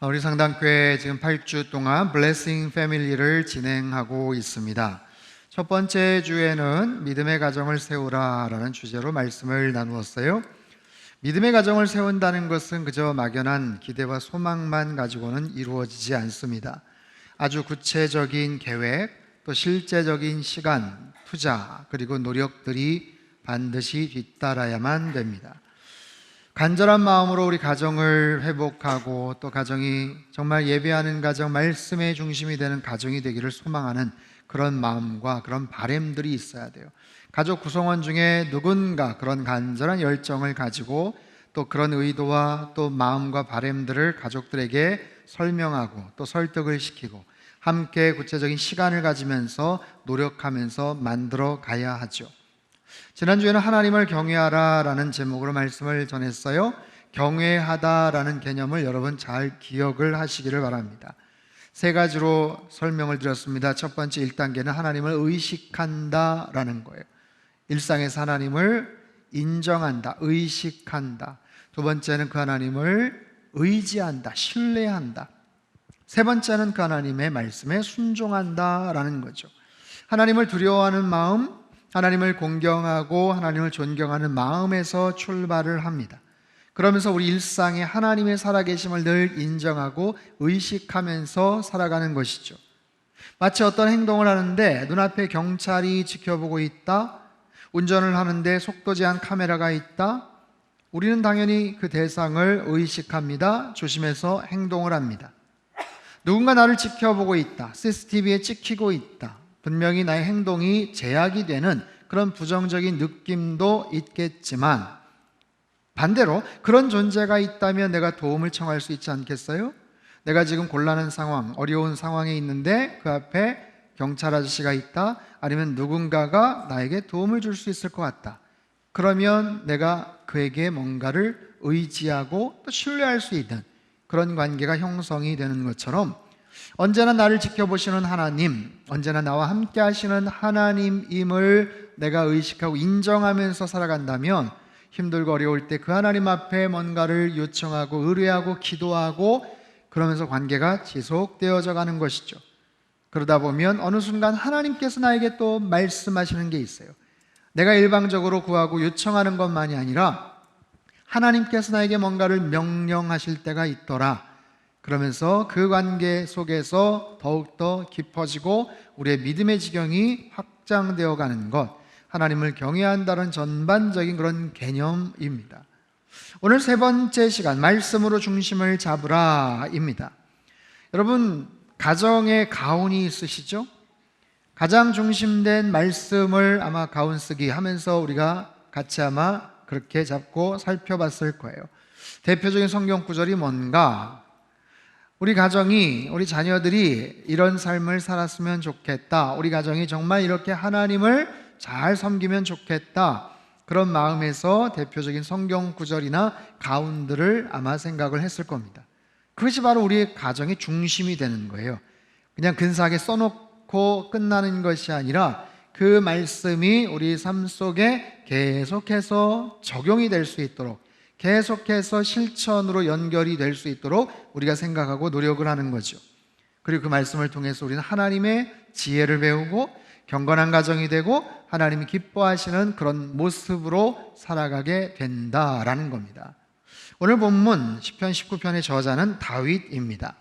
우리 상당교회 지금 8주 동안 블레싱 패밀리를 진행하고 있습니다. 첫 번째 주에는 믿음의 가정을 세우라 라는 주제로 말씀을 나누었어요. 믿음의 가정을 세운다는 것은 그저 막연한 기대와 소망만 가지고는 이루어지지 않습니다. 아주 구체적인 계획, 또 실제적인 시간, 투자, 그리고 노력들이 반드시 뒤따라야만 됩니다. 간절한 마음으로 우리 가정을 회복하고 또 가정이 정말 예배하는 가정, 말씀의 중심이 되는 가정이 되기를 소망하는 그런 마음과 그런 바람들이 있어야 돼요. 가족 구성원 중에 누군가 그런 간절한 열정을 가지고 또 그런 의도와 또 마음과 바람들을 가족들에게 설명하고 또 설득을 시키고 함께 구체적인 시간을 가지면서 노력하면서 만들어 가야 하죠. 지난주에는 하나님을 경외하라 라는 제목으로 말씀을 전했어요. 경외하다라는 개념을 여러분 잘 기억을 하시기를 바랍니다. 세 가지로 설명을 드렸습니다. 첫 번째 1단계는 하나님을 의식한다 라는 거예요. 일상에서 하나님을 인정한다, 의식한다. 두 번째는 그 하나님을 의지한다, 신뢰한다. 세 번째는 그 하나님의 말씀에 순종한다 라는 거죠. 하나님을 두려워하는 마음, 하나님을 공경하고 하나님을 존경하는 마음에서 출발을 합니다. 그러면서 우리 일상에 하나님의 살아계심을 늘 인정하고 의식하면서 살아가는 것이죠. 마치 어떤 행동을 하는데 눈앞에 경찰이 지켜보고 있다, 운전을 하는데 속도 제한 카메라가 있다. 우리는 당연히 그 대상을 의식합니다. 조심해서 행동을 합니다. 누군가 나를 지켜보고 있다, CCTV에 찍히고 있다, 분명히 나의 행동이 제약이 되는 그런 부정적인 느낌도 있겠지만 반대로 그런 존재가 있다면 내가 도움을 청할 수 있지 않겠어요? 내가 지금 곤란한 상황, 어려운 상황에 있는데 그 앞에 경찰 아저씨가 있다, 아니면 누군가가 나에게 도움을 줄 수 있을 것 같다. 그러면 내가 그에게 뭔가를 의지하고 또 신뢰할 수 있는 그런 관계가 형성이 되는 것처럼 언제나 나를 지켜보시는 하나님, 언제나 나와 함께 하시는 하나님임을 내가 의식하고 인정하면서 살아간다면 힘들고 어려울 때 그 하나님 앞에 뭔가를 요청하고 의뢰하고 기도하고 그러면서 관계가 지속되어져 가는 것이죠. 그러다 보면 어느 순간 하나님께서 나에게 또 말씀하시는 게 있어요. 내가 일방적으로 구하고 요청하는 것만이 아니라 하나님께서 나에게 뭔가를 명령하실 때가 있더라. 그러면서 그 관계 속에서 더욱더 깊어지고 우리의 믿음의 지경이 확장되어 가는 것, 하나님을 경외한다는 전반적인 그런 개념입니다. 오늘 세 번째 시간, 말씀으로 중심을 잡으라 입니다. 여러분, 가정에 가훈이 있으시죠? 가장 중심된 말씀을 아마 가훈 쓰기 하면서 우리가 같이 아마 그렇게 잡고 살펴봤을 거예요. 대표적인 성경 구절이 뭔가? 우리 가정이, 우리 자녀들이 이런 삶을 살았으면 좋겠다, 우리 가정이 정말 이렇게 하나님을 잘 섬기면 좋겠다, 그런 마음에서 대표적인 성경 구절이나 가운들을 아마 생각을 했을 겁니다. 그것이 바로 우리의 가정의 중심이 되는 거예요. 그냥 근사하게 써놓고 끝나는 것이 아니라 그 말씀이 우리 삶 속에 계속해서 적용이 될 수 있도록, 계속해서 실천으로 연결이 될 수 있도록 우리가 생각하고 노력을 하는 거죠. 그리고 그 말씀을 통해서 우리는 하나님의 지혜를 배우고 경건한 가정이 되고 하나님이 기뻐하시는 그런 모습으로 살아가게 된다라는 겁니다. 오늘 본문 시편 19편의 저자는 다윗입니다.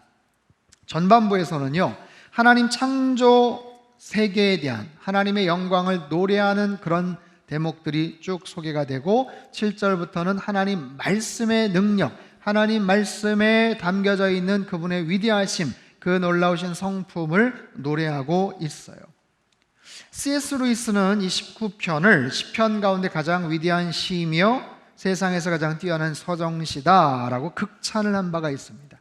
전반부에서는요, 하나님 창조 세계에 대한 하나님의 영광을 노래하는 그런 대목들이 쭉 소개가 되고 7절부터는 하나님 말씀의 능력, 하나님 말씀에 담겨져 있는 그분의 위대하심, 그 놀라우신 성품을 노래하고 있어요. C.S. 루이스는 이 19편을 시편 가운데 가장 위대한 시이며 세상에서 가장 뛰어난 서정시다라고 극찬을 한 바가 있습니다.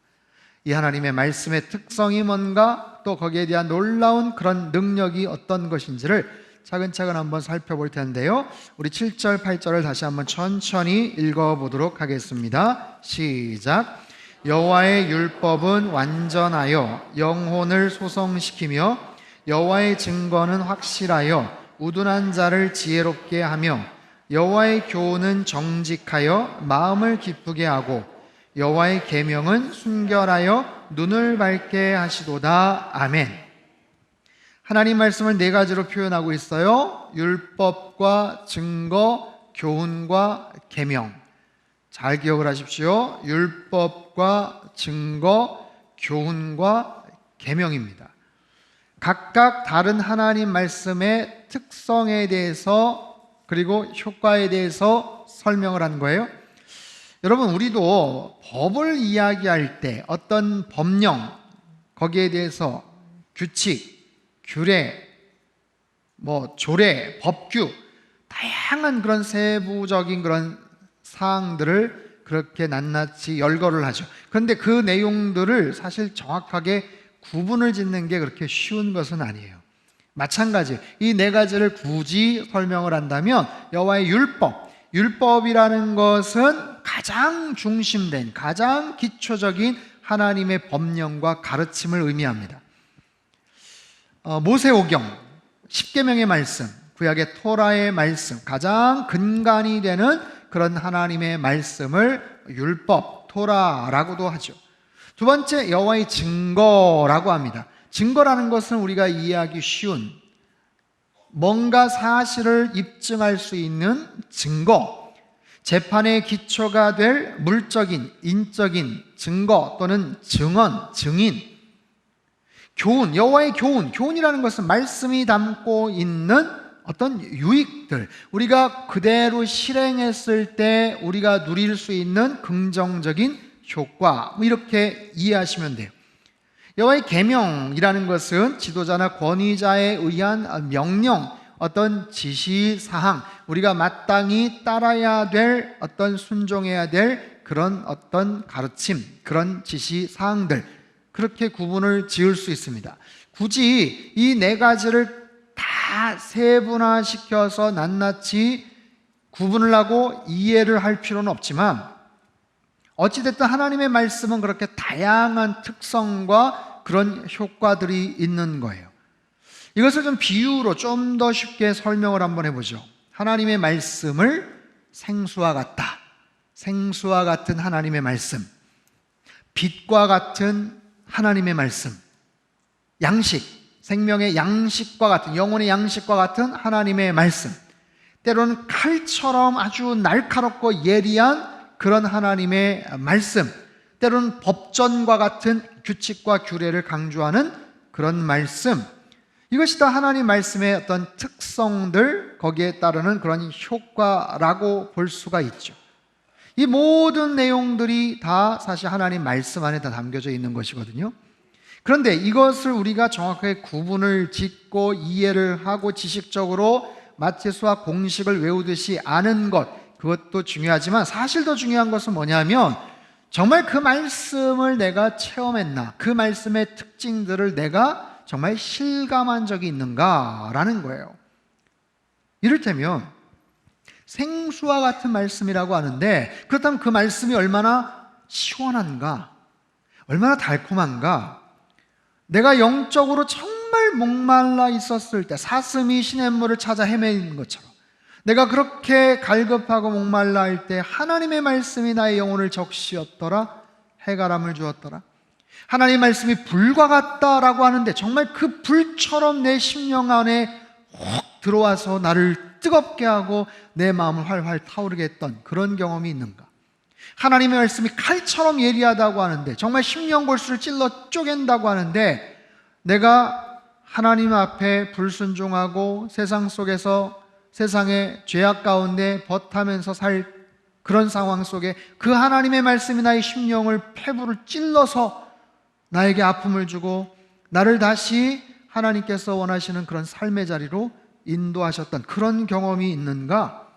이 하나님의 말씀의 특성이 뭔가, 또 거기에 대한 놀라운 그런 능력이 어떤 것인지를 차근차근 한번 살펴볼 텐데요, 우리 7절, 8절을 다시 한번 천천히 읽어보도록 하겠습니다. 시작. 여호와의 율법은 완전하여 영혼을 소성시키며 여호와의 증거는 확실하여 우둔한 자를 지혜롭게 하며 여호와의 교훈은 정직하여 마음을 기쁘게 하고 여호와의 계명은 순결하여 눈을 밝게 하시도다. 아멘. 하나님 말씀을 네 가지로 표현하고 있어요. 율법과 증거, 교훈과 계명. 잘 기억을 하십시오. 율법과 증거, 교훈과 계명입니다. 각각 다른 하나님 말씀의 특성에 대해서 그리고 효과에 대해서 설명을 한 거예요. 여러분, 우리도 법을 이야기할 때 어떤 법령, 거기에 대해서 규칙, 규례, 조례, 법규, 다양한 그런 세부적인 그런 사항들을 그렇게 낱낱이 열거를 하죠. 그런데 그 내용들을 사실 정확하게 구분을 짓는 게 그렇게 쉬운 것은 아니에요. 마찬가지, 이 네 가지를 굳이 설명을 한다면 여호와의 율법이라는 것은 가장 중심된, 가장 기초적인 하나님의 법령과 가르침을 의미합니다. 모세오경, 십계명의 말씀, 구약의 토라의 말씀, 가장 근간이 되는 그런 하나님의 말씀을 율법, 토라라고도 하죠. 두 번째, 여호와의 증거라고 합니다. 증거라는 것은 우리가 이해하기 쉬운, 뭔가 사실을 입증할 수 있는 증거, 재판의 기초가 될 물적인, 인적인 증거 또는 증언, 증인. 교훈, 여호와의 교훈이라는 것은 말씀이 담고 있는 어떤 유익들, 우리가 그대로 실행했을 때 우리가 누릴 수 있는 긍정적인 효과, 이렇게 이해하시면 돼요. 여호와의 계명이라는 것은 지도자나 권위자에 의한 명령, 어떤 지시사항, 우리가 마땅히 따라야 될, 어떤 순종해야 될 그런 어떤 가르침, 그런 지시사항들, 그렇게 구분을 지을 수 있습니다. 굳이 이 네 가지를 다 세분화시켜서 낱낱이 구분을 하고 이해를 할 필요는 없지만, 어찌됐든 하나님의 말씀은 그렇게 다양한 특성과 그런 효과들이 있는 거예요. 이것을 좀 비유로 좀 더 쉽게 설명을 한번 해보죠. 하나님의 말씀을 생수와 같다. 생수와 같은 하나님의 말씀, 빛과 같은 하나님의 말씀, 양식, 생명의 양식과 같은, 영혼의 양식과 같은 하나님의 말씀, 때로는 칼처럼 아주 날카롭고 예리한 그런 하나님의 말씀, 때로는 법전과 같은 규칙과 규례를 강조하는 그런 말씀, 이것이 다 하나님 말씀의 어떤 특성들, 거기에 따르는 그런 효과라고 볼 수가 있죠. 이 모든 내용들이 다 사실 하나님 말씀 안에 다 담겨져 있는 것이거든요. 그런데 이것을 우리가 정확하게 구분을 짓고 이해를 하고 지식적으로 마치 수학 공식을 외우듯이 아는 것, 그것도 중요하지만 사실 더 중요한 것은 뭐냐면 정말 그 말씀을 내가 체험했나, 그 말씀의 특징들을 내가 정말 실감한 적이 있는가라는 거예요. 이를테면 생수와 같은 말씀이라고 하는데, 그렇다면 그 말씀이 얼마나 시원한가, 얼마나 달콤한가. 내가 영적으로 정말 목말라 있었을 때 사슴이 시냇물을 찾아 헤매는 것처럼, 내가 그렇게 갈급하고 목말라 할 때 하나님의 말씀이 나의 영혼을 적시었더라, 해가람을 주었더라. 하나님의 말씀이 불과 같다라고 하는데 정말 그 불처럼 내 심령 안에 확 들어와서 나를 뜨겁게 하고 내 마음을 활활 타오르게 했던 그런 경험이 있는가? 하나님의 말씀이 칼처럼 예리하다고 하는데, 정말 심령골수를 찔러 쪼갠다고 하는데, 내가 하나님 앞에 불순종하고 세상 속에서 세상의 죄악 가운데 버타면서 살 그런 상황 속에 그 하나님의 말씀이 나의 심령을, 폐부를 찔러서 나에게 아픔을 주고 나를 다시 하나님께서 원하시는 그런 삶의 자리로 인도하셨던 그런 경험이 있는가?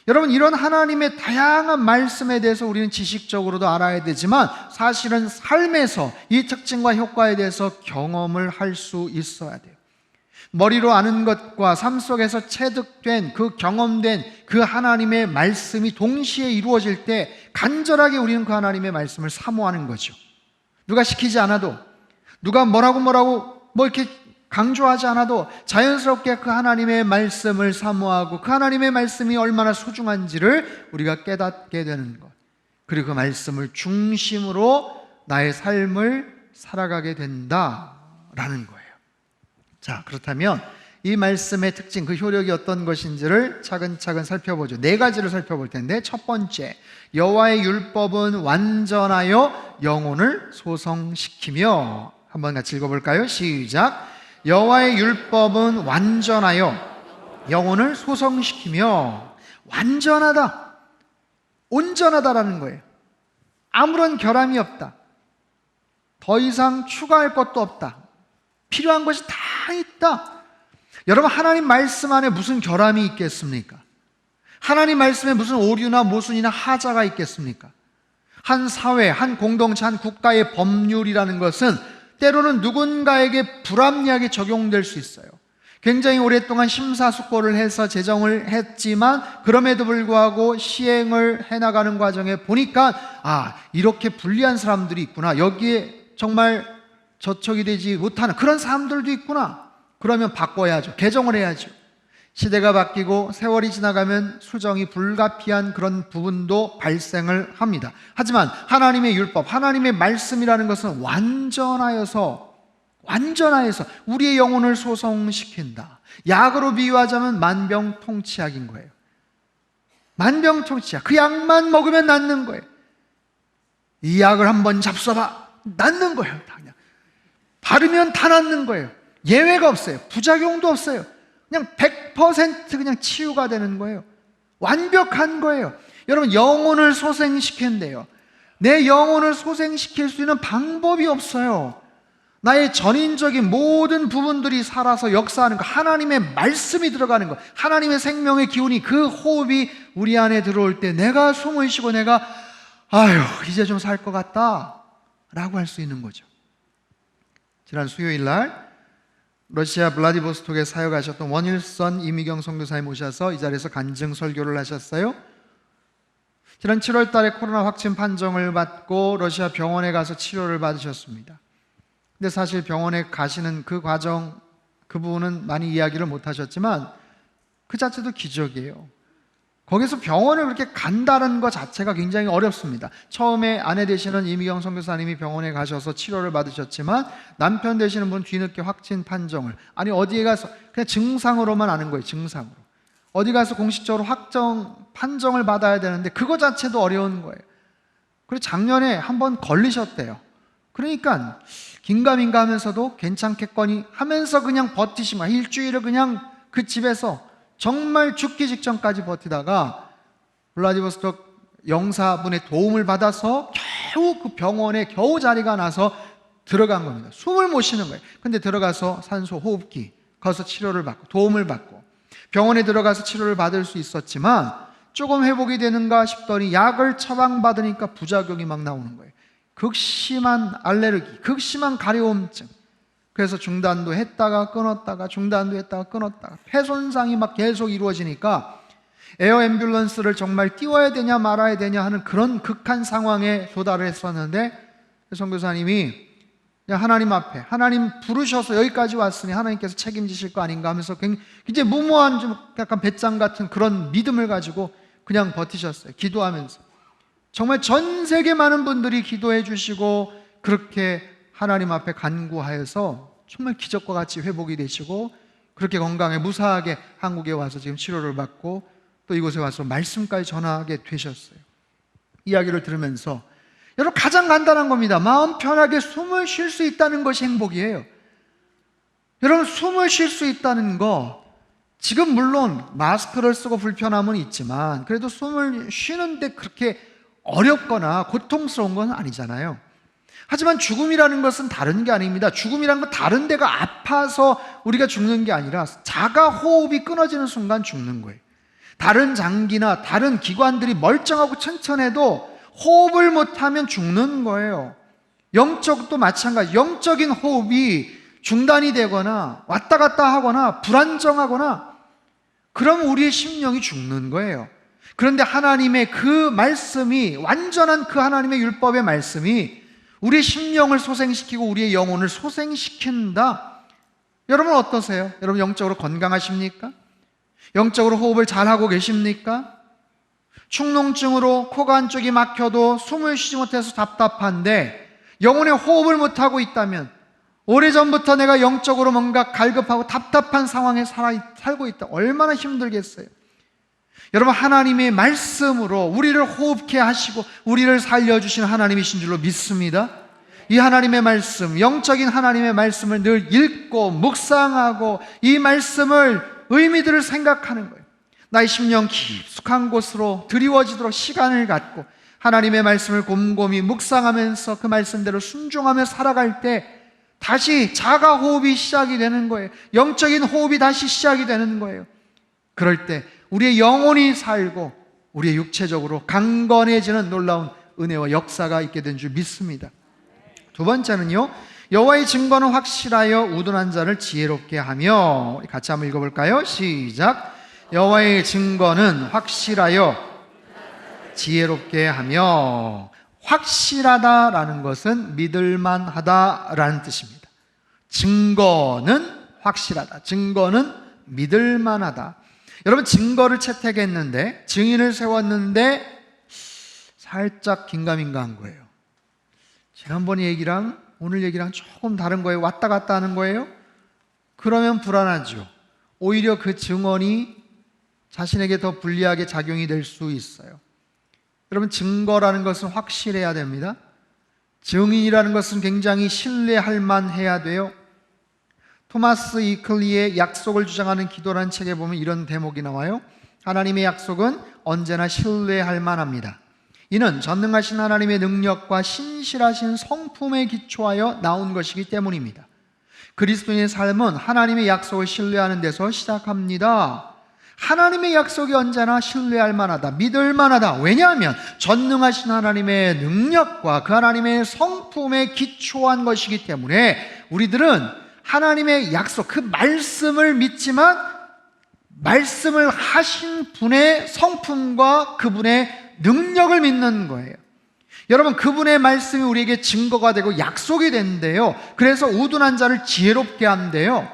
여러분, 이런 하나님의 다양한 말씀에 대해서 우리는 지식적으로도 알아야 되지만 사실은 삶에서 이 특징과 효과에 대해서 경험을 할 수 있어야 돼요. 머리로 아는 것과 삶 속에서 체득된 그 경험된 그 하나님의 말씀이 동시에 이루어질 때 간절하게 우리는 그 하나님의 말씀을 사모하는 거죠. 누가 시키지 않아도, 누가 뭐라고 이렇게 강조하지 않아도 자연스럽게 그 하나님의 말씀을 사모하고 그 하나님의 말씀이 얼마나 소중한지를 우리가 깨닫게 되는 것. 그리고 그 말씀을 중심으로 나의 삶을 살아가게 된다라는 거예요. 자, 그렇다면 이 말씀의 특징, 그 효력이 어떤 것인지를 차근차근 살펴보죠. 네 가지를 살펴볼 텐데, 첫 번째, 여호와의 율법은 완전하여 영혼을 소성시키며. 한번 같이 읽어볼까요? 시작. 여호와의 율법은 완전하여 영혼을 소성시키며. 완전하다, 온전하다라는 거예요. 아무런 결함이 없다. 더 이상 추가할 것도 없다. 필요한 것이 다 있다. 여러분, 하나님 말씀 안에 무슨 결함이 있겠습니까? 하나님 말씀에 무슨 오류나 모순이나 하자가 있겠습니까? 한 사회, 한 공동체, 한 국가의 법률이라는 것은 때로는 누군가에게 불합리하게 적용될 수 있어요. 굉장히 오랫동안 심사숙고를 해서 제정을 했지만 그럼에도 불구하고 시행을 해나가는 과정에 보니까 이렇게 불리한 사람들이 있구나, 여기에 정말 저촉이 되지 못하는 그런 사람들도 있구나. 그러면 바꿔야죠. 개정을 해야죠. 시대가 바뀌고 세월이 지나가면 수정이 불가피한 그런 부분도 발생을 합니다. 하지만 하나님의 율법, 하나님의 말씀이라는 것은 완전하여서 우리의 영혼을 소성시킨다. 약으로 비유하자면 만병통치약인 거예요. 만병통치약. 그 약만 먹으면 낫는 거예요. 이 약을 한번 잡숴봐, 낫는 거예요. 그냥 바르면 다 낫는 거예요. 예외가 없어요. 부작용도 없어요. 그냥 100% 그냥 치유가 되는 거예요. 완벽한 거예요. 여러분, 영혼을 소생시킨대요. 내 영혼을 소생시킬 수 있는 방법이 없어요. 나의 전인적인 모든 부분들이 살아서 역사하는 거, 하나님의 말씀이 들어가는 거, 하나님의 생명의 기운이, 그 호흡이 우리 안에 들어올 때 내가 숨을 쉬고 내가 이제 좀 살 것 같다 라고 할 수 있는 거죠. 지난 수요일 날 러시아 블라디보스톡에 사역하셨던 원일선 이미경 선교사님 모셔서 이 자리에서 간증 설교를 하셨어요. 지난 7월 달에 코로나 확진 판정을 받고 러시아 병원에 가서 치료를 받으셨습니다. 근데 사실 병원에 가시는 그 과정, 그 부분은 많이 이야기를 못 하셨지만 그 자체도 기적이에요. 거기서 병원을 그렇게 간다는 것 자체가 굉장히 어렵습니다. 처음에 아내 되시는 이미경 선교사님이 병원에 가셔서 치료를 받으셨지만 남편 되시는 분 뒤늦게 확진 판정을, 어디에 가서 그냥 증상으로만 아는 거예요. 증상으로 어디 가서 공식적으로 판정을 받아야 되는데 그거 자체도 어려운 거예요. 그리고 작년에 한번 걸리셨대요. 그러니까 긴가민가 하면서도 괜찮겠거니 하면서 그냥 버티시면 일주일을 그냥 그 집에서 정말 죽기 직전까지 버티다가 블라디보스톡 영사분의 도움을 받아서 겨우 그 병원에 자리가 나서 들어간 겁니다. 숨을 못 쉬는 거예요. 근데 들어가서 산소 호흡기 가서 치료를 받고 도움을 받고 병원에 들어가서 치료를 받을 수 있었지만 조금 회복이 되는가 싶더니 약을 처방받으니까 부작용이 막 나오는 거예요. 극심한 알레르기, 극심한 가려움증. 그래서 중단도 했다가 끊었다가 중단도 했다가 끊었다가 폐 손상이 막 계속 이루어지니까 에어 앰뷸런스를 정말 띄워야 되냐 말아야 되냐 하는 그런 극한 상황에 도달을 했었는데 선교사님이 그냥 하나님 앞에, 하나님 부르셔서 여기까지 왔으니 하나님께서 책임지실 거 아닌가 하면서 굉장히 무모한 좀 약간 배짱 같은 그런 믿음을 가지고 그냥 버티셨어요. 기도하면서 정말 전 세계 많은 분들이 기도해 주시고 그렇게 하나님 앞에 간구하여서 정말 기적과 같이 회복이 되시고 그렇게 건강에 무사하게 한국에 와서 지금 치료를 받고 또 이곳에 와서 말씀까지 전하게 되셨어요. 이야기를 들으면서 여러분, 가장 간단한 겁니다. 마음 편하게 숨을 쉴 수 있다는 것이 행복이에요. 여러분, 숨을 쉴 수 있다는 거, 지금 물론 마스크를 쓰고 불편함은 있지만 그래도 숨을 쉬는데 그렇게 어렵거나 고통스러운 건 아니잖아요. 하지만 죽음이라는 것은 다른 게 아닙니다. 죽음이라는 건 다른 데가 아파서 우리가 죽는 게 아니라 자가 호흡이 끊어지는 순간 죽는 거예요. 다른 장기나 다른 기관들이 멀쩡하고 튼튼해도 호흡을 못하면 죽는 거예요. 영적도 마찬가지. 영적인 호흡이 중단이 되거나 왔다 갔다 하거나 불안정하거나 그럼 우리의 심령이 죽는 거예요. 그런데 하나님의 그 말씀이, 완전한 그 하나님의 율법의 말씀이 우리의 심령을 소생시키고 우리의 영혼을 소생시킨다. 여러분 어떠세요? 여러분 영적으로 건강하십니까? 영적으로 호흡을 잘하고 계십니까? 축농증으로 코가 한쪽이 막혀도 숨을 쉬지 못해서 답답한데 영혼의 호흡을 못하고 있다면, 오래전부터 내가 영적으로 뭔가 갈급하고 답답한 상황에 살고 있다. 얼마나 힘들겠어요. 여러분, 하나님의 말씀으로 우리를 호흡케 하시고 우리를 살려주신 하나님이신 줄로 믿습니다. 이 하나님의 말씀, 영적인 하나님의 말씀을 늘 읽고 묵상하고 이 말씀을 의미들을 생각하는 거예요. 나의 심령 깊숙한 곳으로 드리워지도록 시간을 갖고 하나님의 말씀을 곰곰이 묵상하면서 그 말씀대로 순종하며 살아갈 때 다시 자가 호흡이 시작이 되는 거예요. 영적인 호흡이 다시 시작이 되는 거예요. 그럴 때 우리의 영혼이 살고 우리의 육체적으로 강건해지는 놀라운 은혜와 역사가 있게 된 줄 믿습니다. 두 번째는요, 여호와의 증거는 확실하여 우둔한 자를 지혜롭게 하며. 같이 한번 읽어볼까요? 시작. 여호와의 증거는 확실하여 지혜롭게 하며. 확실하다라는 것은 믿을만하다라는 뜻입니다. 증거는 확실하다, 증거는 믿을만하다. 여러분, 증거를 채택했는데, 증인을 세웠는데 살짝 긴가민가한 거예요. 지난번 얘기랑 오늘 얘기랑 조금 다른 거예요. 왔다 갔다 하는 거예요. 그러면 불안하죠. 오히려 그 증언이 자신에게 더 불리하게 작용이 될 수 있어요. 여러분, 증거라는 것은 확실해야 됩니다. 증인이라는 것은 굉장히 신뢰할 만해야 돼요. 토마스 이클리의 약속을 주장하는 기도라는 책에 보면 이런 대목이 나와요. 하나님의 약속은 언제나 신뢰할 만합니다. 이는 전능하신 하나님의 능력과 신실하신 성품에 기초하여 나온 것이기 때문입니다. 그리스도인의 삶은 하나님의 약속을 신뢰하는 데서 시작합니다. 하나님의 약속이 언제나 신뢰할 만하다, 믿을 만하다. 왜냐하면 전능하신 하나님의 능력과 그 하나님의 성품에 기초한 것이기 때문에 우리들은 하나님의 약속, 그 말씀을 믿지만 말씀을 하신 분의 성품과 그분의 능력을 믿는 거예요. 여러분, 그분의 말씀이 우리에게 증거가 되고 약속이 되는데요, 그래서 우둔한 자를 지혜롭게 한대요.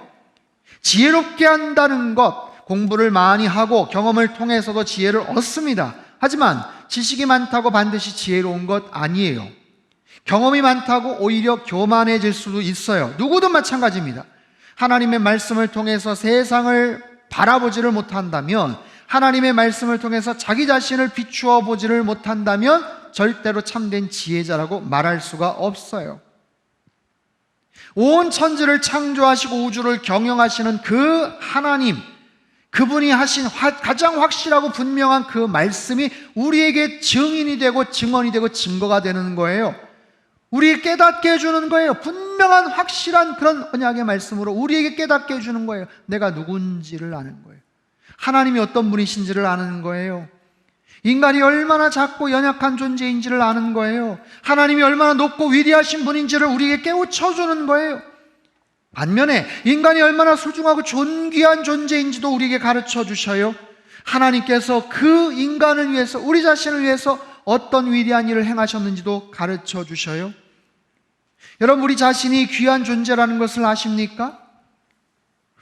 지혜롭게 한다는 것, 공부를 많이 하고 경험을 통해서도 지혜를 얻습니다. 하지만 지식이 많다고 반드시 지혜로운 것 아니에요. 경험이 많다고 오히려 교만해질 수도 있어요. 누구든 마찬가지입니다. 하나님의 말씀을 통해서 세상을 바라보지를 못한다면, 하나님의 말씀을 통해서 자기 자신을 비추어 보지를 못한다면 절대로 참된 지혜자라고 말할 수가 없어요. 온 천지를 창조하시고 우주를 경영하시는 그 하나님, 그분이 하신 가장 확실하고 분명한 그 말씀이 우리에게 증인이 되고 증언이 되고 증거가 되는 거예요. 우리에게 깨닫게 해주는 거예요. 분명한 확실한 그런 언약의 말씀으로 우리에게 깨닫게 해주는 거예요. 내가 누군지를 아는 거예요. 하나님이 어떤 분이신지를 아는 거예요. 인간이 얼마나 작고 연약한 존재인지를 아는 거예요. 하나님이 얼마나 높고 위대하신 분인지를 우리에게 깨우쳐주는 거예요. 반면에 인간이 얼마나 소중하고 존귀한 존재인지도 우리에게 가르쳐 주셔요. 하나님께서 그 인간을 위해서, 우리 자신을 위해서 어떤 위대한 일을 행하셨는지도 가르쳐 주셔요. 여러분, 우리 자신이 귀한 존재라는 것을 아십니까?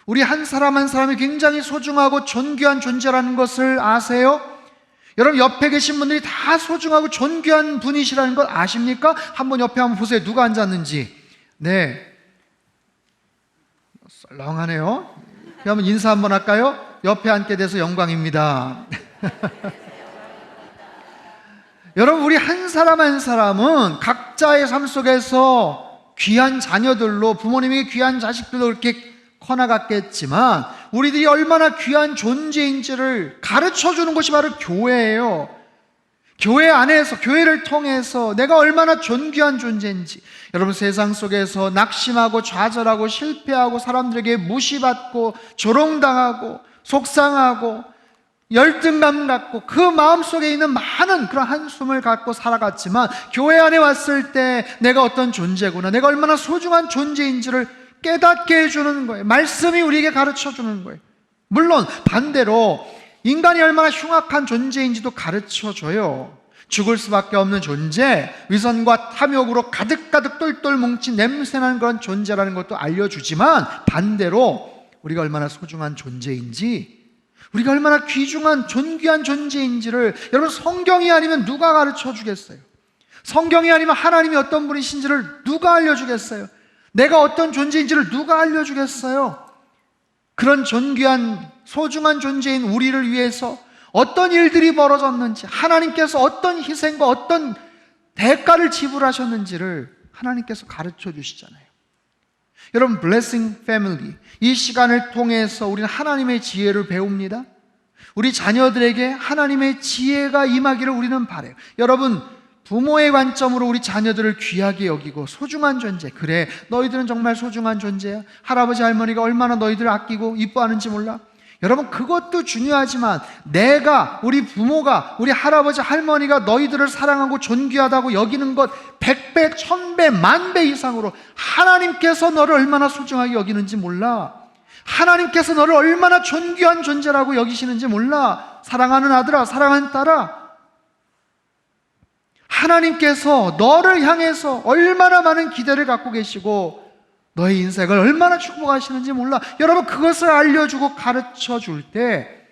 우리 한 사람 한 사람이 굉장히 소중하고 존귀한 존재라는 것을 아세요? 여러분, 옆에 계신 분들이 다 소중하고 존귀한 분이시라는 걸 아십니까? 한번 옆에 한번 보세요. 누가 앉았는지. 네, 썰렁하네요. 한번 인사 한번 할까요? 옆에 앉게 돼서 영광입니다. 여러분, 우리 한 사람 한 사람은 각자의 삶 속에서 귀한 자녀들로, 부모님에게 귀한 자식들로 이렇게 커나갔겠지만 우리들이 얼마나 귀한 존재인지를 가르쳐주는 것이 바로 교회예요. 교회 안에서, 교회를 통해서 내가 얼마나 존귀한 존재인지. 여러분, 세상 속에서 낙심하고 좌절하고 실패하고 사람들에게 무시받고 조롱당하고 속상하고 열등감 갖고 그 마음속에 있는 많은 그런 한숨을 갖고 살아갔지만 교회 안에 왔을 때 내가 어떤 존재구나, 내가 얼마나 소중한 존재인지를 깨닫게 해주는 거예요. 말씀이 우리에게 가르쳐주는 거예요. 물론 반대로 인간이 얼마나 흉악한 존재인지도 가르쳐줘요. 죽을 수밖에 없는 존재, 위선과 탐욕으로 가득가득 똘똘 뭉친 냄새나는 그런 존재라는 것도 알려주지만 반대로 우리가 얼마나 소중한 존재인지, 우리가 얼마나 귀중한 존귀한 존재인지를 여러분 성경이 아니면 누가 가르쳐 주겠어요? 성경이 아니면 하나님이 어떤 분이신지를 누가 알려주겠어요? 내가 어떤 존재인지를 누가 알려주겠어요? 그런 존귀한 소중한 존재인 우리를 위해서 어떤 일들이 벌어졌는지, 하나님께서 어떤 희생과 어떤 대가를 지불하셨는지를 하나님께서 가르쳐 주시잖아요. 여러분, 블레싱 패밀리, 이 시간을 통해서 우리는 하나님의 지혜를 배웁니다. 우리 자녀들에게 하나님의 지혜가 임하기를 우리는 바라요. 여러분, 부모의 관점으로 우리 자녀들을 귀하게 여기고 소중한 존재, 그래 너희들은 정말 소중한 존재야. 할아버지 할머니가 얼마나 너희들을 아끼고 이뻐하는지 몰라? 여러분, 그것도 중요하지만 내가, 우리 부모가, 우리 할아버지 할머니가 너희들을 사랑하고 존귀하다고 여기는 것 100배, 1000배, 10,000배 이상으로 하나님께서 너를 얼마나 소중하게 여기는지 몰라? 하나님께서 너를 얼마나 존귀한 존재라고 여기시는지 몰라? 사랑하는 아들아, 사랑하는 딸아, 하나님께서 너를 향해서 얼마나 많은 기대를 갖고 계시고 너의 인생을 얼마나 축복하시는지 몰라? 여러분, 그것을 알려주고 가르쳐 줄 때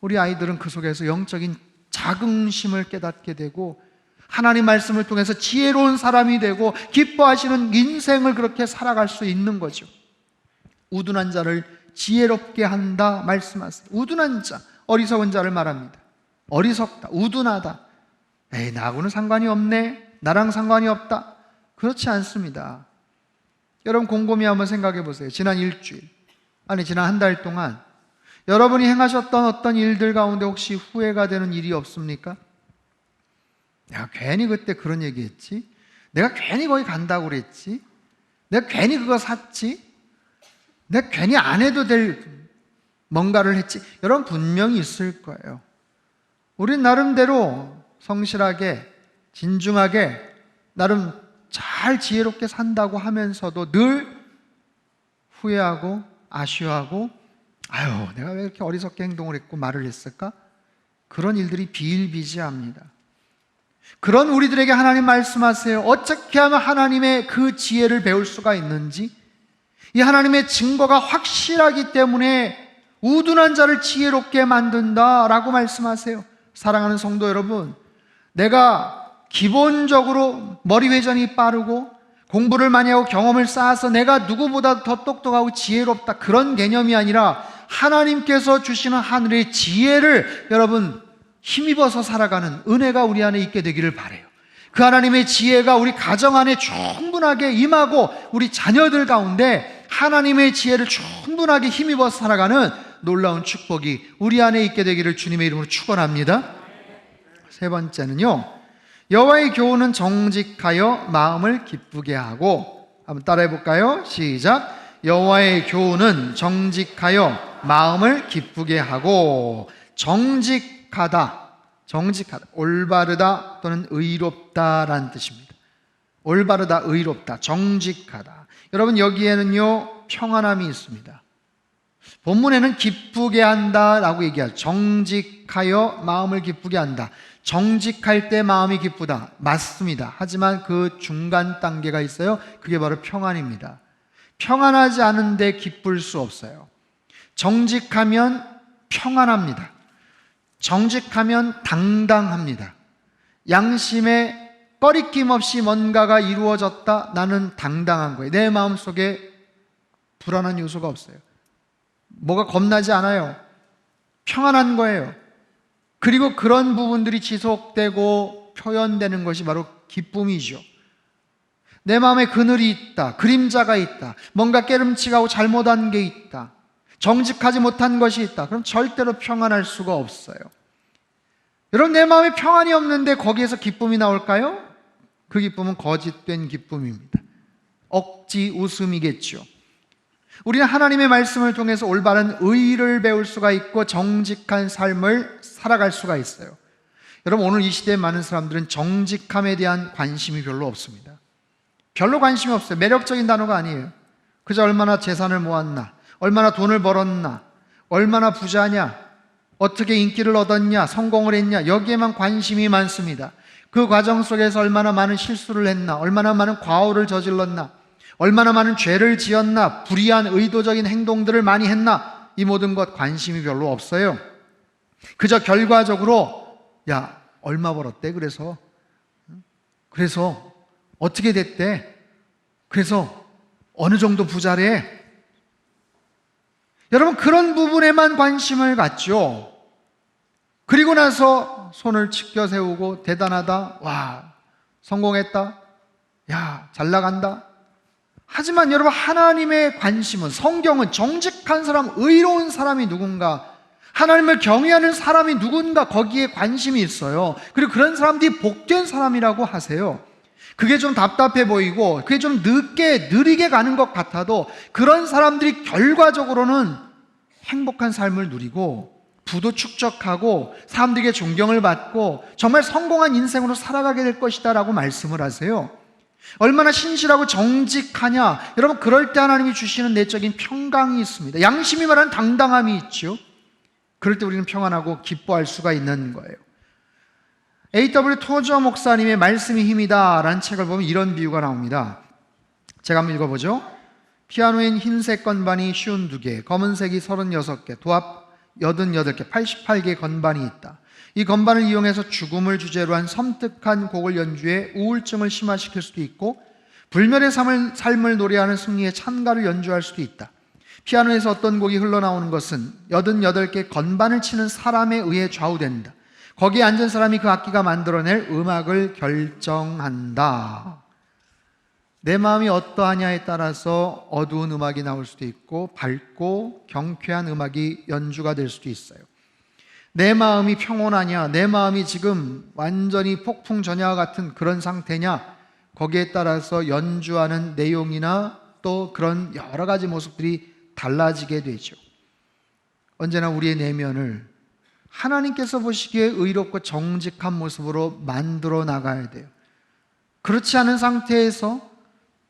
우리 아이들은 그 속에서 영적인 자긍심을 깨닫게 되고 하나님 말씀을 통해서 지혜로운 사람이 되고 기뻐하시는 인생을 그렇게 살아갈 수 있는 거죠. 우둔한 자를 지혜롭게 한다 말씀하세요. 우둔한 자, 어리석은 자를 말합니다. 어리석다, 우둔하다. 에이, 나하고는 상관이 없네, 나랑 상관이 없다. 그렇지 않습니다. 여러분, 곰곰이 한번 생각해 보세요. 지난 일주일, 아니 지난 한 달 동안 여러분이 행하셨던 어떤 일들 가운데 혹시 후회가 되는 일이 없습니까? 내가 괜히 그때 그런 얘기했지, 내가 괜히 거기 간다고 그랬지, 내가 괜히 그거 샀지, 내가 괜히 안 해도 될 뭔가를 했지. 여러분, 분명히 있을 거예요. 우린 나름대로 성실하게, 진중하게, 나름 잘 지혜롭게 산다고 하면서도 늘 후회하고 아쉬워하고, 아유, 내가 왜 이렇게 어리석게 행동을 했고 말을 했을까? 그런 일들이 비일비재합니다. 그런 우리들에게 하나님 말씀하세요. 어떻게 하면 하나님의 그 지혜를 배울 수가 있는지, 이 하나님의 증거가 확실하기 때문에 우둔한 자를 지혜롭게 만든다라고 말씀하세요. 사랑하는 성도 여러분, 내가 기본적으로 머리 회전이 빠르고 공부를 많이 하고 경험을 쌓아서 내가 누구보다 더 똑똑하고 지혜롭다, 그런 개념이 아니라 하나님께서 주시는 하늘의 지혜를 여러분 힘입어서 살아가는 은혜가 우리 안에 있게 되기를 바라요. 그 하나님의 지혜가 우리 가정 안에 충분하게 임하고 우리 자녀들 가운데 하나님의 지혜를 충분하게 힘입어서 살아가는 놀라운 축복이 우리 안에 있게 되기를 주님의 이름으로 축원합니다. 세 번째는요, 여호와의 교훈은 정직하여 마음을 기쁘게 하고, 한번 따라해 볼까요? 시작. 여호와의 교훈은 정직하여 마음을 기쁘게 하고. 정직하다, 정직하다, 올바르다 또는 의롭다라는 뜻입니다. 올바르다, 의롭다, 정직하다. 여러분, 여기에는요 평안함이 있습니다. 본문에는 기쁘게 한다라고 얘기하죠. 정직하여 마음을 기쁘게 한다. 정직할 때 마음이 기쁘다, 맞습니다. 하지만 그 중간 단계가 있어요. 그게 바로 평안입니다. 평안하지 않은데 기쁠 수 없어요. 정직하면 평안합니다. 정직하면 당당합니다. 양심에 꺼리낌 없이 뭔가가 이루어졌다, 나는 당당한 거예요. 내 마음속에 불안한 요소가 없어요. 뭐가 겁나지 않아요. 평안한 거예요. 그리고 그런 부분들이 지속되고 표현되는 것이 바로 기쁨이죠. 내 마음에 그늘이 있다, 그림자가 있다, 뭔가 깨름칙하고 잘못한 게 있다, 정직하지 못한 것이 있다, 그럼 절대로 평안할 수가 없어요. 여러분, 내 마음에 평안이 없는데 거기에서 기쁨이 나올까요? 그 기쁨은 거짓된 기쁨입니다. 억지 웃음이겠죠. 우리는 하나님의 말씀을 통해서 올바른 의를 배울 수가 있고 정직한 삶을 살아갈 수가 있어요. 여러분, 오늘 이 시대에 많은 사람들은 정직함에 대한 관심이 별로 없습니다. 별로 관심이 없어요. 매력적인 단어가 아니에요. 그저 얼마나 재산을 모았나, 얼마나 돈을 벌었나, 얼마나 부자냐, 어떻게 인기를 얻었냐, 성공을 했냐, 여기에만 관심이 많습니다. 그 과정 속에서 얼마나 많은 실수를 했나, 얼마나 많은 과오를 저질렀나, 얼마나 많은 죄를 지었나, 불의한 의도적인 행동들을 많이 했나, 이 모든 것 관심이 별로 없어요. 그저 결과적으로 야, 얼마 벌었대? 그래서 어떻게 됐대? 그래서 어느 정도 부자래? 여러분, 그런 부분에만 관심을 갖죠. 그리고 나서 손을 치켜 세우고 대단하다, 와, 성공했다, 야, 잘 나간다. 하지만 여러분, 하나님의 관심은, 성경은 정직한 사람, 의로운 사람이 누군가, 하나님을 경외하는 사람이 누군가, 거기에 관심이 있어요. 그리고 그런 사람들이 복된 사람이라고 하세요. 그게 좀 답답해 보이고 그게 좀 느리게 가는 것 같아도 그런 사람들이 결과적으로는 행복한 삶을 누리고 부도 축적하고 사람들에게 존경을 받고 정말 성공한 인생으로 살아가게 될 것이다 라고 말씀을 하세요. 얼마나 신실하고 정직하냐, 여러분, 그럴 때 하나님이 주시는 내적인 평강이 있습니다. 양심이 말하는 당당함이 있죠. 그럴 때 우리는 평안하고 기뻐할 수가 있는 거예요. A.W. 토저 목사님의 말씀이 힘이다 라는 책을 보면 이런 비유가 나옵니다. 제가 한번 읽어보죠. 피아노엔 흰색 건반이 52개, 검은색이 36개, 도합 88개, 88개의 건반이 있다. 이 건반을 이용해서 죽음을 주제로 한 섬뜩한 곡을 연주해 우울증을 심화시킬 수도 있고 불멸의 삶을 노래하는 승리의 찬가를 연주할 수도 있다. 피아노에서 어떤 곡이 흘러나오는 것은 88개 건반을 치는 사람에 의해 좌우된다. 거기에 앉은 사람이 그 악기가 만들어낼 음악을 결정한다. 내 마음이 어떠하냐에 따라서 어두운 음악이 나올 수도 있고 밝고 경쾌한 음악이 연주가 될 수도 있어요. 내 마음이 평온하냐, 내 마음이 지금 완전히 폭풍전야와 같은 그런 상태냐, 거기에 따라서 연주하는 내용이나 또 그런 여러 가지 모습들이 달라지게 되죠. 언제나 우리의 내면을 하나님께서 보시기에 의롭고 정직한 모습으로 만들어 나가야 돼요. 그렇지 않은 상태에서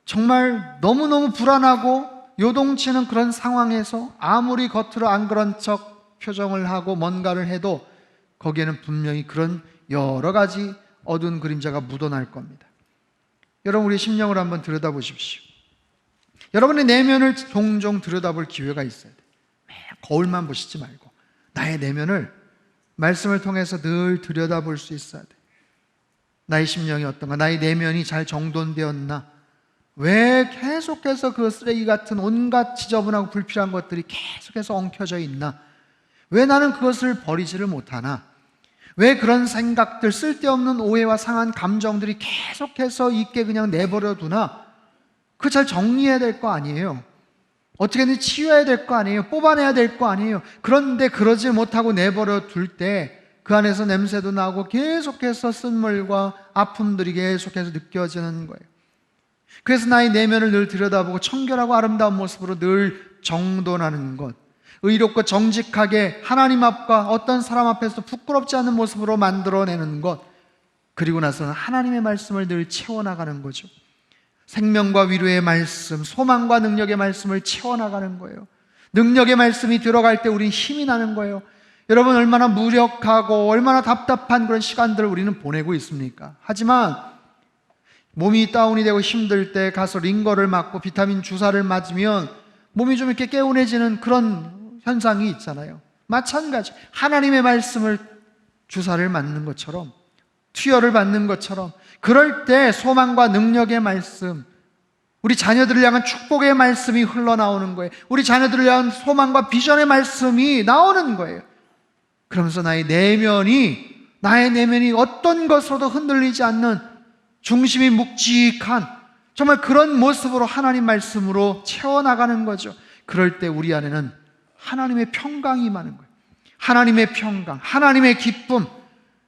정말 너무너무 불안하고 요동치는 그런 상황에서 아무리 겉으로 안 그런 척 표정을 하고 뭔가를 해도 거기에는 분명히 그런 여러 가지 어두운 그림자가 묻어날 겁니다. 여러분, 우리 심령을 한번 들여다보십시오. 여러분의 내면을 종종 들여다볼 기회가 있어야 돼요. 매일 거울만 보시지 말고 나의 내면을 말씀을 통해서 늘 들여다볼 수 있어야 돼. 나의 심령이 어떤가? 나의 내면이 잘 정돈되었나? 왜 계속해서 그 쓰레기 같은 온갖 지저분하고 불필요한 것들이 계속해서 엉켜져 있나? 왜 나는 그것을 버리지를 못하나? 왜 그런 생각들, 쓸데없는 오해와 상한 감정들이 계속해서 있게 그냥 내버려 두나? 그거 잘 정리해야 될 거 아니에요? 어떻게든 치워야 될 거 아니에요? 뽑아내야 될 거 아니에요? 그런데 그러지 못하고 내버려 둘 때 그 안에서 냄새도 나고 계속해서 쓴물과 아픔들이 계속해서 느껴지는 거예요. 그래서 나의 내면을 늘 들여다보고 청결하고 아름다운 모습으로 늘 정돈하는 것, 의롭고 정직하게 하나님 앞과 어떤 사람 앞에서 부끄럽지 않은 모습으로 만들어내는 것, 그리고 나서는 하나님의 말씀을 늘 채워나가는 거죠. 생명과 위로의 말씀, 소망과 능력의 말씀을 채워나가는 거예요. 능력의 말씀이 들어갈 때 우리는 힘이 나는 거예요. 여러분, 얼마나 무력하고 얼마나 답답한 그런 시간들을 우리는 보내고 있습니까? 하지만 몸이 다운이 되고 힘들 때 가서 링거를 맞고 비타민 주사를 맞으면 몸이 좀 이렇게 개운해지는 그런 현상이 있잖아요. 마찬가지, 하나님의 말씀을 주사를 맞는 것처럼, 투여를 받는 것처럼, 그럴 때 소망과 능력의 말씀, 우리 자녀들을 향한 축복의 말씀이 흘러나오는 거예요. 우리 자녀들을 향한 소망과 비전의 말씀이 나오는 거예요. 그러면서 나의 내면이 어떤 것으로도 흔들리지 않는 중심이 묵직한 정말 그런 모습으로 하나님 말씀으로 채워나가는 거죠. 그럴 때 우리 안에는 하나님의 평강이 임하는 거예요. 하나님의 평강, 하나님의 기쁨,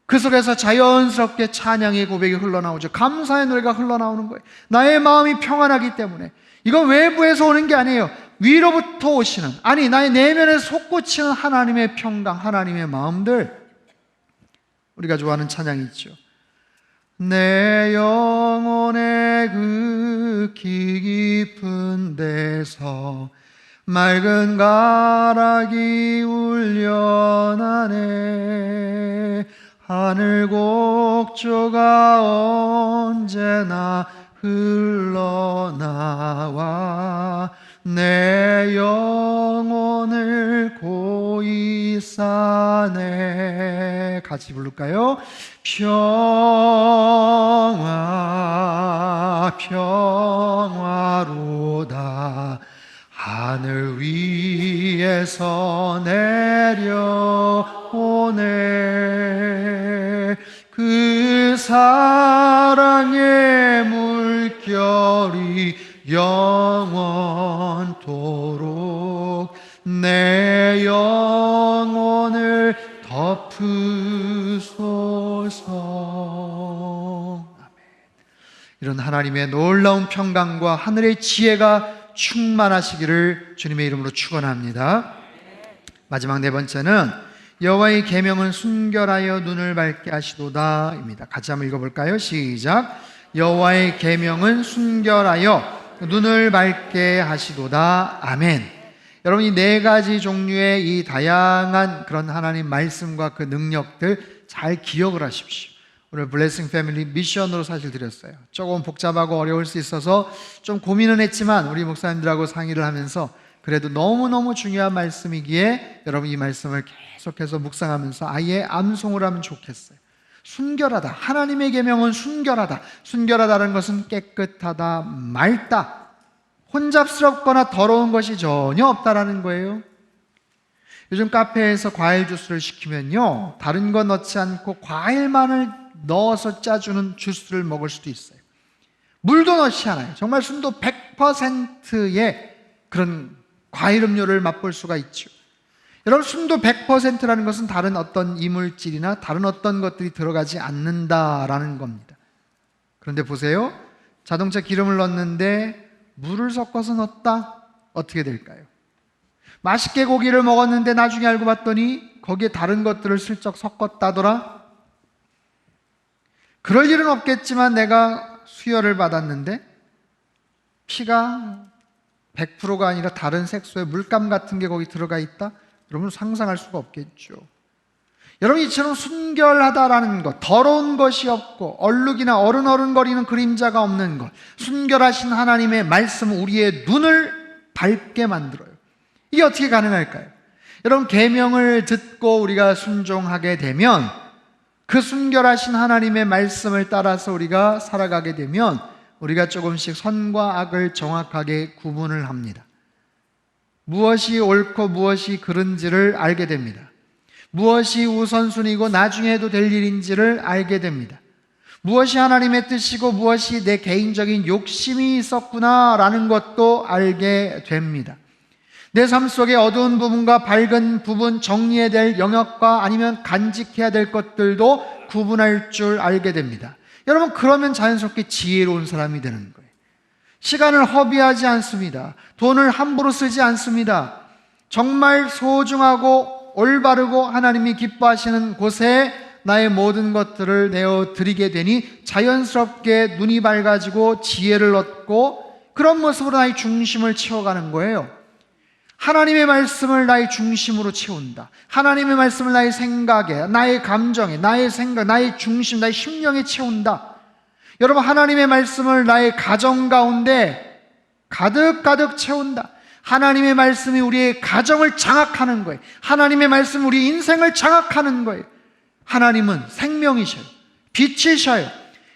그 속에서 자연스럽게 찬양의 고백이 흘러나오죠. 감사의 노래가 흘러나오는 거예요. 나의 마음이 평안하기 때문에. 이건 외부에서 오는 게 아니에요. 위로부터 오시는, 아니 나의 내면에 솟구치는 하나님의 평강, 하나님의 마음들, 우리가 좋아하는 찬양이 있죠. 내 영혼의 그 깊은 데서 맑은 가락이 울려나네. 하늘 곡조가 언제나 흘러나와 내 영혼을 평안해. 같이 부를까요? 평화 평화로다. 하늘 위에서 내려오네. 그 사랑의 물결이 영원토록 내 영혼을 덮으소서. 아멘. 이런 하나님의 놀라운 평강과 하늘의 지혜가 충만하시기를 주님의 이름으로 축원합니다. 마지막 네 번째는 여호와의 계명은 순결하여 눈을 밝게 하시도다 입니다. 같이 한번 읽어볼까요? 시작. 여호와의 계명은 순결하여 눈을 밝게 하시도다. 아멘. 여러분, 이 네 가지 종류의 이 다양한 그런 하나님 말씀과 그 능력들 잘 기억을 하십시오. 오늘 블레싱 패밀리 미션으로 사실 드렸어요. 조금 복잡하고 어려울 수 있어서 좀 고민은 했지만 우리 목사님들하고 상의를 하면서 그래도 너무너무 중요한 말씀이기에 여러분 이 말씀을 계속해서 묵상하면서 아예 암송을 하면 좋겠어요. 순결하다. 하나님의 계명은 순결하다. 순결하다는 것은 깨끗하다, 맑다, 혼잡스럽거나 더러운 것이 전혀 없다라는 거예요. 요즘 카페에서 과일 주스를 시키면요, 다른 거 넣지 않고 과일만을 넣어서 짜주는 주스를 먹을 수도 있어요. 물도 넣지 않아요. 정말 순도 100%의 그런 과일 음료를 맛볼 수가 있죠. 여러분, 순도 100%라는 것은 다른 어떤 이물질이나 다른 어떤 것들이 들어가지 않는다라는 겁니다. 그런데 보세요. 자동차 기름을 넣었는데 물을 섞어서 넣었다? 어떻게 될까요? 맛있게 고기를 먹었는데 나중에 알고 봤더니 거기에 다른 것들을 슬쩍 섞었다더라? 그럴 일은 없겠지만 내가 수혈을 받았는데 피가 100%가 아니라 다른 색소의 물감 같은 게 거기 들어가 있다? 여러분 상상할 수가 없겠죠. 여러분, 이처럼 순결하다라는 것, 더러운 것이 없고 얼룩이나 어른어른거리는 그림자가 없는 것, 순결하신 하나님의 말씀은 우리의 눈을 밝게 만들어요. 이게 어떻게 가능할까요? 여러분, 계명을 듣고 우리가 순종하게 되면, 그 순결하신 하나님의 말씀을 따라서 우리가 살아가게 되면 우리가 조금씩 선과 악을 정확하게 구분을 합니다. 무엇이 옳고 무엇이 그른지를 알게 됩니다. 무엇이 우선순위고 나중에 해도 될 일인지를 알게 됩니다. 무엇이 하나님의 뜻이고 무엇이 내 개인적인 욕심이 있었구나라는 것도 알게 됩니다. 내 삶 속의 어두운 부분과 밝은 부분, 정리해야 될 영역과 아니면 간직해야 될 것들도 구분할 줄 알게 됩니다. 여러분, 그러면 자연스럽게 지혜로운 사람이 되는 거예요. 시간을 허비하지 않습니다. 돈을 함부로 쓰지 않습니다. 정말 소중하고 올바르고 하나님이 기뻐하시는 곳에 나의 모든 것들을 내어드리게 되니 자연스럽게 눈이 밝아지고 지혜를 얻고 그런 모습으로 나의 중심을 채워가는 거예요. 하나님의 말씀을 나의 중심으로 채운다. 하나님의 말씀을 나의 생각에, 나의 감정에, 나의 생각, 나의 중심, 나의 심령에 채운다. 여러분, 하나님의 말씀을 나의 가정 가운데 가득가득 채운다. 하나님의 말씀이 우리의 가정을 장악하는 거예요. 하나님의 말씀이 우리 인생을 장악하는 거예요. 하나님은 생명이셔요. 빛이셔요.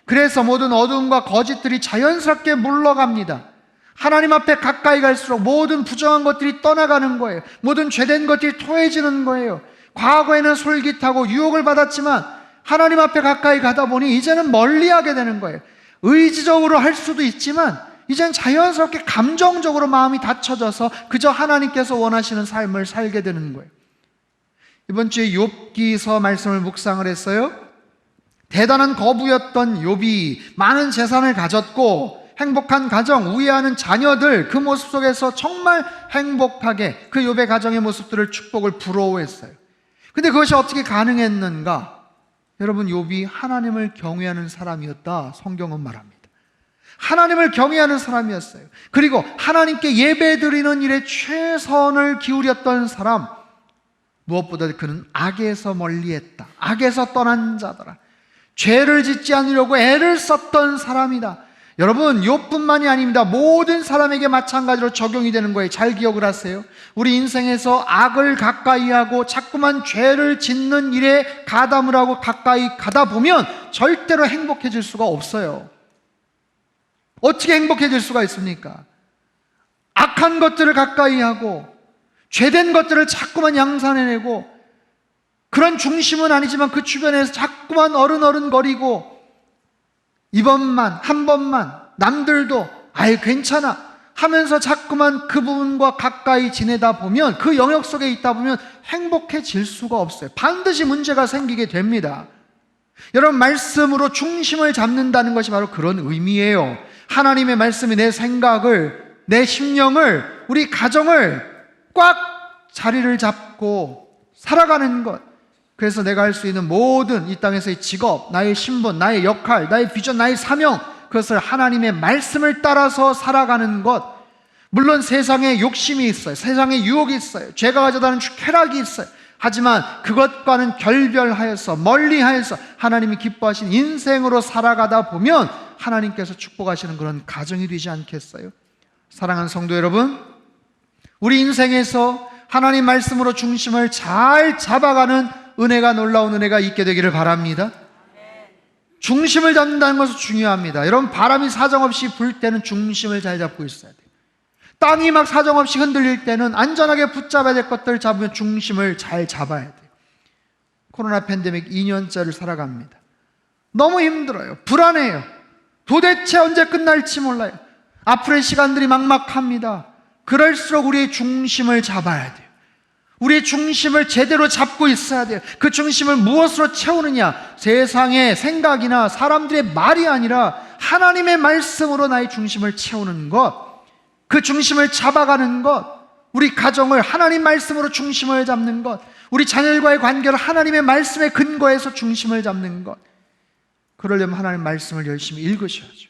그래서 모든 어두움과 거짓들이 자연스럽게 물러갑니다. 하나님 앞에 가까이 갈수록 모든 부정한 것들이 떠나가는 거예요. 모든 죄된 것들이 토해지는 거예요. 과거에는 솔깃하고 유혹을 받았지만 하나님 앞에 가까이 가다 보니 이제는 멀리하게 되는 거예요. 의지적으로 할 수도 있지만 이제는 자연스럽게 감정적으로 마음이 닫혀져서 그저 하나님께서 원하시는 삶을 살게 되는 거예요. 이번 주에 욥기서 말씀을 묵상을 했어요. 대단한 거부였던 욥이 많은 재산을 가졌고 행복한 가정, 우애하는 자녀들, 그 모습 속에서 정말 행복하게 그 욥의 가정의 모습들을 축복을 부러워했어요. 근데 그것이 어떻게 가능했는가? 여러분, 욥이 하나님을 경외하는 사람이었다, 성경은 말합니다. 하나님을 경외하는 사람이었어요. 그리고 하나님께 예배드리는 일에 최선을 기울였던 사람, 무엇보다 그는 악에서 멀리했다. 악에서 떠난 자더라. 죄를 짓지 않으려고 애를 썼던 사람이다. 여러분, 욥뿐만이 아닙니다. 모든 사람에게 마찬가지로 적용이 되는 거예요. 잘 기억을 하세요. 우리 인생에서 악을 가까이 하고 자꾸만 죄를 짓는 일에 가담을 하고 가까이 가다 보면 절대로 행복해질 수가 없어요. 어떻게 행복해질 수가 있습니까? 악한 것들을 가까이 하고 죄된 것들을 자꾸만 양산해내고, 그런 중심은 아니지만 그 주변에서 자꾸만 어른거리고, 이번만 한 번만 남들도 아예 괜찮아 하면서 자꾸만 그 부분과 가까이 지내다 보면, 그 영역 속에 있다 보면 행복해질 수가 없어요. 반드시 문제가 생기게 됩니다. 여러분, 말씀으로 중심을 잡는다는 것이 바로 그런 의미예요. 하나님의 말씀이 내 생각을, 내 심령을, 우리 가정을 꽉 자리를 잡고 살아가는 것. 그래서 내가 할 수 있는 모든 이 땅에서의 직업, 나의 신분, 나의 역할, 나의 비전, 나의 사명, 그것을 하나님의 말씀을 따라서 살아가는 것. 물론 세상에 욕심이 있어요. 세상에 유혹이 있어요. 죄가 가져다는 쾌락이 있어요. 하지만 그것과는 결별하여서, 멀리하여서 하나님이 기뻐하신 인생으로 살아가다 보면 하나님께서 축복하시는 그런 가정이 되지 않겠어요? 사랑하는 성도 여러분, 우리 인생에서 하나님 말씀으로 중심을 잘 잡아가는 은혜가, 놀라운 은혜가 있게 되기를 바랍니다. 중심을 잡는다는 것은 중요합니다. 여러분, 바람이 사정없이 불 때는 중심을 잘 잡고 있어야 돼요. 땅이 막 사정없이 흔들릴 때는 안전하게 붙잡아야 될 것들을 잡으면 중심을 잘 잡아야 돼요. 코로나 팬데믹 2년째를 살아갑니다. 너무 힘들어요. 불안해요. 도대체 언제 끝날지 몰라요. 앞으로의 시간들이 막막합니다. 그럴수록 우리의 중심을 잡아야 돼요. 우리의 중심을 제대로 잡고 있어야 돼요. 그 중심을 무엇으로 채우느냐? 세상의 생각이나 사람들의 말이 아니라 하나님의 말씀으로 나의 중심을 채우는 것, 그 중심을 잡아가는 것, 우리 가정을 하나님 말씀으로 중심을 잡는 것, 우리 자녀들과의 관계를 하나님의 말씀에 근거해서 중심을 잡는 것. 그러려면 하나님 말씀을 열심히 읽으셔야죠.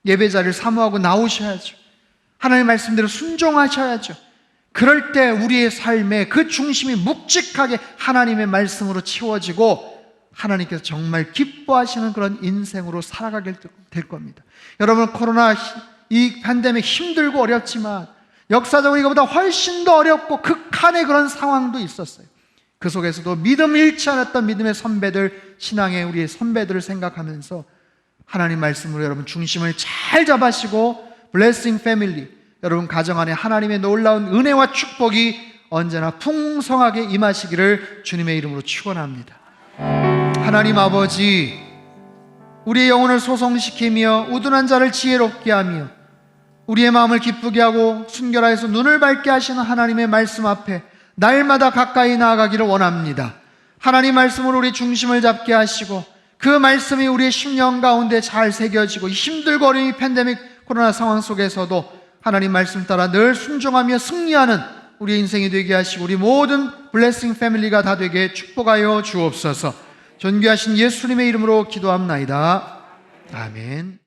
예배 자리를 사모하고 나오셔야죠. 하나님 말씀대로 순종하셔야죠. 그럴 때 우리의 삶에 그 중심이 묵직하게 하나님의 말씀으로 채워지고 하나님께서 정말 기뻐하시는 그런 인생으로 살아가게 될 겁니다. 여러분, 코로나 이 팬데믹 힘들고 어렵지만 역사적으로 이거보다 훨씬 더 어렵고 극한의 그런 상황도 있었어요. 그 속에서도 믿음 잃지 않았던 믿음의 선배들, 신앙의 우리의 선배들을 생각하면서 하나님 말씀으로 여러분 중심을 잘 잡으시고 블레싱 패밀리, 여러분 가정 안에 하나님의 놀라운 은혜와 축복이 언제나 풍성하게 임하시기를 주님의 이름으로 축원합니다. 하나님 아버지, 우리의 영혼을 소성시키며 우둔한 자를 지혜롭게 하며 우리의 마음을 기쁘게 하고 순결하여서 눈을 밝게 하시는 하나님의 말씀 앞에 날마다 가까이 나아가기를 원합니다. 하나님 말씀으로 우리 중심을 잡게 하시고 그 말씀이 우리의 심령 가운데 잘 새겨지고 힘들고 어려운 이 팬데믹 코로나 상황 속에서도 하나님 말씀 따라 늘 순종하며 승리하는 우리의 인생이 되게 하시고 우리 모든 블레싱 패밀리가 다 되게 축복하여 주옵소서. 존귀하신 예수님의 이름으로 기도합나이다. 아멘.